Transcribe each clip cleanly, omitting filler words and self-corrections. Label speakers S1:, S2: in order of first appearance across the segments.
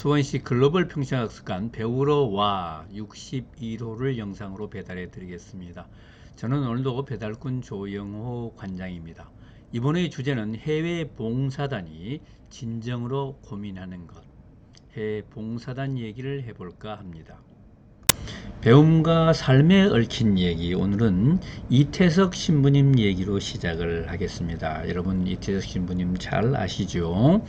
S1: 수원시 글로벌 평생학습관 배우러 와 61호를 영상으로 배달해 드리겠습니다. 저는 오늘도 배달꾼 조영호 관장입니다. 이번의 주제는 해외 봉사단이 진정으로 고민하는 것, 해외 봉사단 얘기를 해볼까 합니다. 배움과 삶에 얽힌 얘기, 오늘은 이태석 신부님 얘기로 시작을 하겠습니다. 여러분 이태석 신부님 잘 아시죠?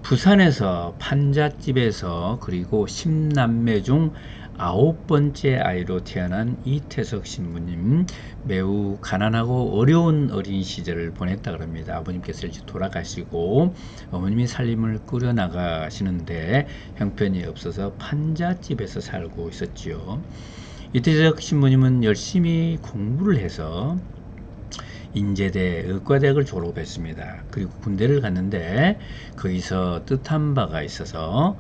S1: 부산에서 판잣집에서 그리고 10남매 중 9번째 아이로 태어난 이태석 신부님, 매우 가난하고 어려운 어린 시절을 보냈다 그럽니다. 아버님께서 일찍 돌아가시고 어머님이 살림을 꾸려 나가시는데 형편이 없어서 판잣집에서 살고 있었지요. 이태석 신부님은 열심히 공부를 해서 인제대 의과대학을 졸업했습니다. 그리고 군대를 갔는데 거기서 뜻한 바가 있어서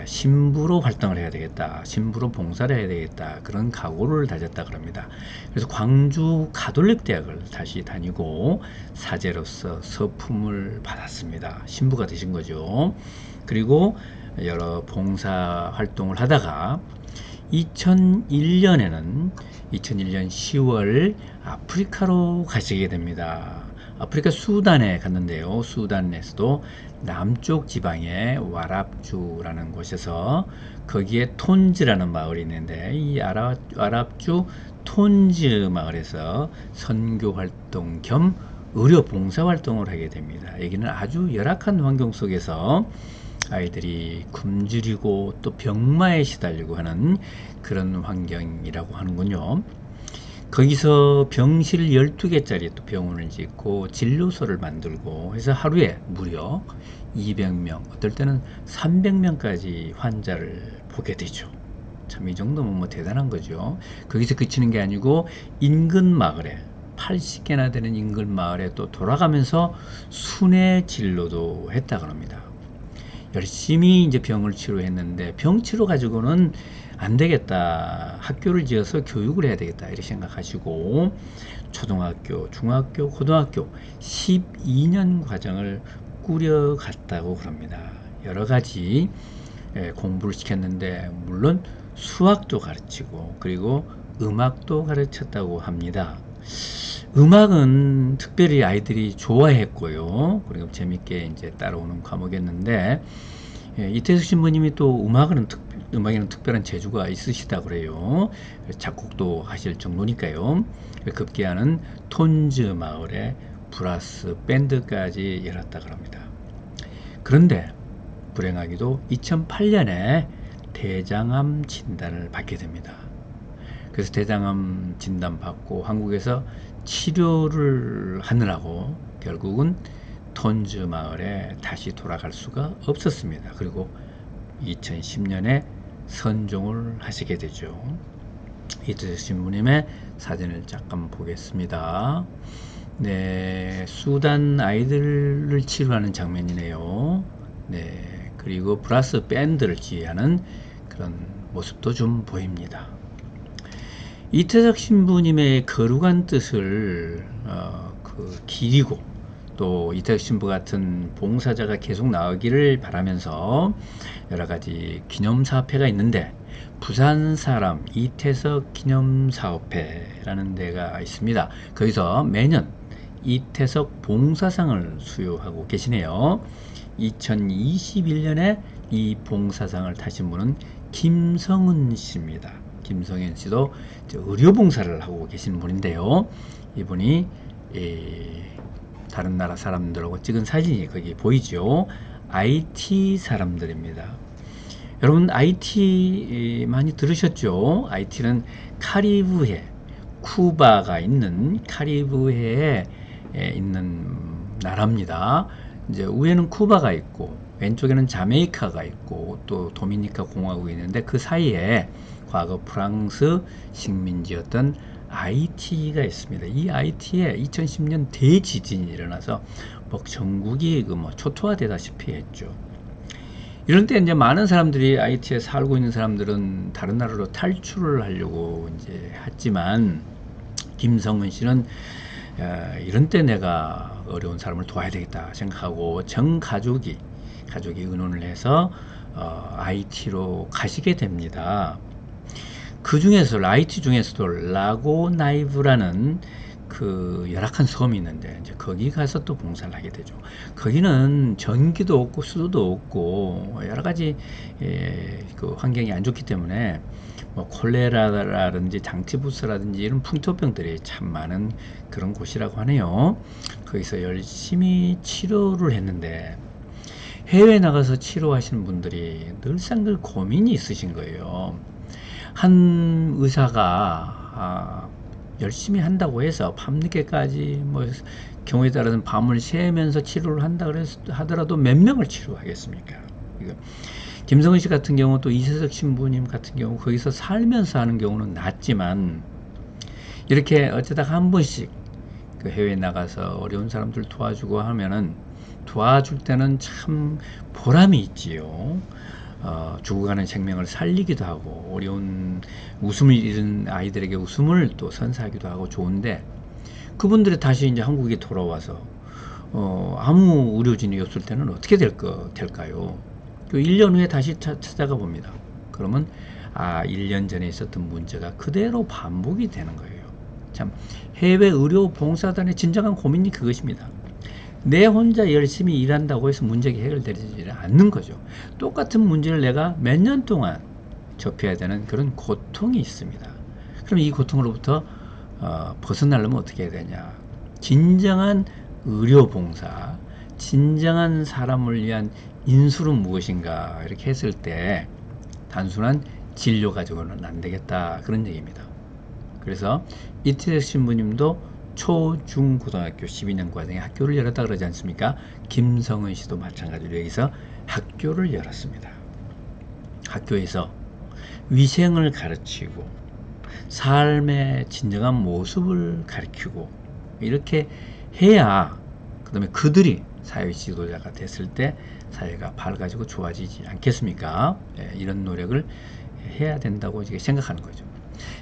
S1: 신부로 활동을 해야 되겠다, 신부로 봉사를 해야 되겠다, 그런 각오를 다졌다 그럽니다. 그래서 광주 가톨릭 대학을 다시 다니고 사제로서 서품을 받았습니다. 신부가 되신 거죠. 그리고 여러 봉사 활동을 하다가 2001년 10월 아프리카로 가시게 됩니다. 아프리카 수단에 갔는데요. 수단에서도 남쪽 지방의 와랍주라는 곳에서 거기에 톤즈라는 마을이 있는데 이 와랍주 톤즈 마을에서 선교 활동 겸 의료 봉사 활동을 하게 됩니다. 여기는 아주 열악한 환경 속에서 아이들이 굶주리고 또 병마에 시달리고 하는 그런 환경이라고 하는군요. 거기서 병실 12개짜리 또 병원을 짓고 진료소를 만들고 해서 하루에 무려 200명, 어떨 때는 300명까지 환자를 보게 되죠. 참 이 정도면 뭐 대단한 거죠. 거기서 그치는 게 아니고 인근 마을에 80개나 되는 인근 마을에 또 돌아가면서 순회 진료도 했다고 합니다. 열심히 이제 병을 치료했는데 병 치료 가지고는 안 되겠다, 학교를 지어서 교육을 해야 되겠다 이렇게 생각하시고 초등학교, 중학교, 고등학교 12년 과정을 꾸려갔다고 그럽니다. 여러 가지 공부를 시켰는데 물론 수학도 가르치고 그리고 음악도 가르쳤다고 합니다. 음악은 특별히 아이들이 좋아했고요. 그리고 재밌게 이제 따라오는 과목이었는데, 이태숙 신부님이 또 음악에는 특별한 재주가 있으시다 그래요. 작곡도 하실 정도니까요. 급기야는 톤즈 마을에 브라스 밴드까지 열었다 그럽니다. 그런데 불행하게도 2008년에 대장암 진단을 받게 됩니다. 그래서 대장암 진단 받고 한국에서 치료를 하느라고 결국은 톤즈 마을에 다시 돌아갈 수가 없었습니다. 그리고 2010년에 선종을 하시게 되죠. 이태석 신부님의 사진을 잠깐 보겠습니다. 네, 수단 아이들을 치료하는 장면이네요. 네, 그리고 브라스 밴드를 지휘하는 그런 모습도 좀 보입니다. 이태석 신부님의 거룩한 뜻을 기리고 또 이태석 신부 같은 봉사자가 계속 나오기를 바라면서 여러 가지 기념사업회가 있는데 부산 사람 이태석 기념사업회라는 데가 있습니다. 거기서 매년 이태석 봉사상을 수여하고 계시네요. 2021년에 이 봉사상을 타신 분은 김성은 씨입니다. 김성현 씨도 의료봉사를 하고 계신 분인데요. 이분이 다른 나라 사람들하고 찍은 사진이 거기 보이죠. IT 사람들입니다. 여러분 IT 많이 들으셨죠? IT는 카리브해, 쿠바가 있는 카리브해에 있는 나라입니다. 이제 위에는 쿠바가 있고 왼쪽에는 자메이카가 있고 또 도미니카 공화국이 있는데 그 사이에 과거 프랑스 식민지였던 IT가 있습니다. 이 IT에 2010년 대지진이 일어나서 뭐 전국이 초토화되다시피 했죠. 이런 때 이제 많은 사람들이 IT에 살고 있는 사람들은 다른 나라로 탈출을 하려고 이제 했지만 김성은 씨는 이런 때 내가 어려운 사람을 도와야 되겠다 생각하고 전 가족이 의논을 해서 IT로 가시게 됩니다. 그 중에서 IT 중에서도 라고나이브라는 그 열악한 섬이 있는데 이제 거기 가서 또 봉사를 하게 되죠. 거기는 전기도 없고 수도도 없고 여러 가지 그 환경이 안 좋기 때문에 뭐 콜레라라든지 장치부스라든지 이런 풍토병들이 참 많은 그런 곳이라고 하네요. 거기서 열심히 치료를 했는데 해외에 나가서 치료하시는 분들이 늘상 그 고민이 있으신 거예요. 한 의사가 열심히 한다고 해서 밤늦게까지 뭐 경우에 따라서는 밤을 새면서 치료를 한다 하더라도 몇 명을 치료하겠습니까? 김성은 씨 같은 경우 또 이세석 신부님 같은 경우 거기서 살면서 하는 경우는 낫지만 이렇게 어쩌다가 한 번씩 그 해외에 나가서 어려운 사람들 도와주고 하면은 도와줄 때는 참 보람이 있지요. 죽어가는 생명을 살리기도 하고 어려운 웃음을 잃은 아이들에게 웃음을 또 선사하기도 하고 좋은데 그분들이 다시 이제 한국에 돌아와서 아무 의료진이 없을 때는 어떻게 될까요? 그 1년 후에 다시 찾아가 봅니다. 그러면 1년 전에 있었던 문제가 그대로 반복이 되는 거예요. 참 해외 의료 봉사단의 진정한 고민이 그것입니다. 내 혼자 열심히 일한다고 해서 문제가 해결되지 않는 거죠. 똑같은 문제를 내가 몇 년 동안 접해야 되는 그런 고통이 있습니다. 그럼 이 고통으로부터 벗어나려면 어떻게 해야 되냐? 진정한 의료봉사, 진정한 사람을 위한 인술은 무엇인가 이렇게 했을 때 단순한 진료 가지고는 안 되겠다 그런 얘기입니다. 그래서 이태석 신부님도 초, 중, 고등학교 12년 과정에 학교를 열었다 그러지 않습니까? 김성은 씨도 마찬가지로 여기서 학교를 열었습니다. 학교에서 위생을 가르치고 삶의 진정한 모습을 가르치고 이렇게 해야 그 다음에 그들이 사회 지도자가 됐을 때 사회가 밝아지고 좋아지지 않겠습니까? 이런 노력을 해야 된다고 생각하는 거죠.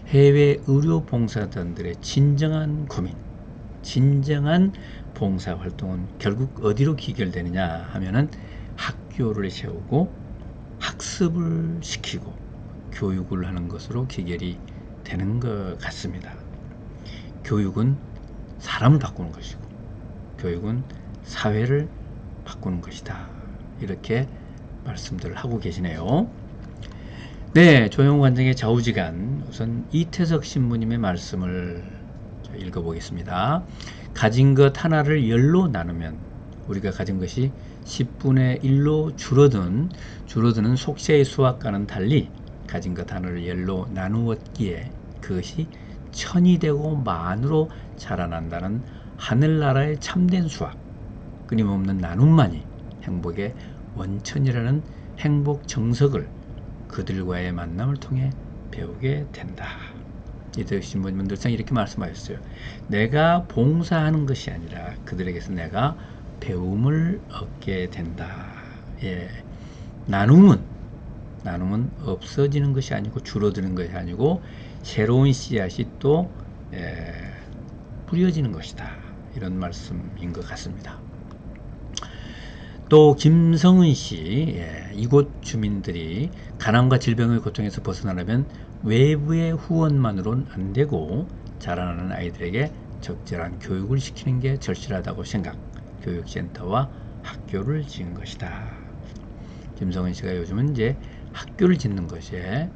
S1: 해외 의료 봉사단들의 진정한 고민, 진정한 봉사활동은 결국 어디로 귀결되느냐 하면은 학교를 세우고 학습을 시키고 교육을 하는 것으로 귀결이 되는 것 같습니다. 교육은 사람을 바꾸는 것이고 교육은 사회를 바꾸는 것이다. 이렇게 말씀들을 하고 계시네요. 네, 조영관장의 좌우지간 우선 이태석 신부님의 말씀을 읽어보겠습니다. 가진 것 하나를 열로 나누면 우리가 가진 것이 10분의 1로 줄어드는 속세의 수학과는 달리 가진 것 하나를 열로 나누었기에 그것이 천이 되고 만으로 자라난다는 하늘나라의 참된 수학, 끊임없는 나눔만이 행복의 원천이라는 행복 정석을 그들과의 만남을 통해 배우게 된다. 이태석 신부님은 늘상 이렇게 말씀하셨어요. 내가 봉사하는 것이 아니라 그들에게서 내가 배움을 얻게 된다. 나눔은 없어지는 것이 아니고 줄어드는 것이 아니고 새로운 씨앗이 또 뿌려지는 것이다. 이런 말씀인 것 같습니다. 또 김성은 씨, 이곳 주민들이 가난과 질병의 고통에서 벗어나려면 외부의 후원만으로는 안 되고 자라나는 아이들에게 적절한 교육을 시키는 게 절실하다고 생각, 교육센터와 학교를 지은 것이다. 김성은 씨가 요즘은 이제 학교를 짓는 것에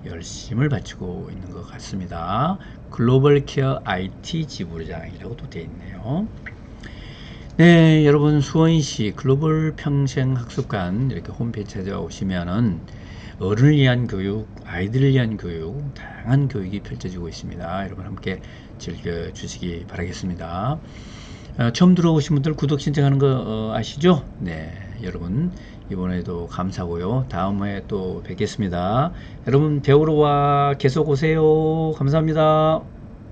S1: 열심을 바치고 있는 것 같습니다. 글로벌 케어 IT 지부장이라고도 되어 있네요. 네, 여러분 수원시 글로벌 평생학습관 이렇게 홈페이지 찾아오시면은 어른을 위한 교육, 아이들을 위한 교육, 다양한 교육이 펼쳐지고 있습니다. 여러분 함께 즐겨주시기 바라겠습니다. 처음 들어오신 분들 구독 신청하는 거 아시죠? 네, 여러분 이번에도 감사하고요. 다음에 또 뵙겠습니다. 여러분 배우러 와 계속 오세요. 감사합니다.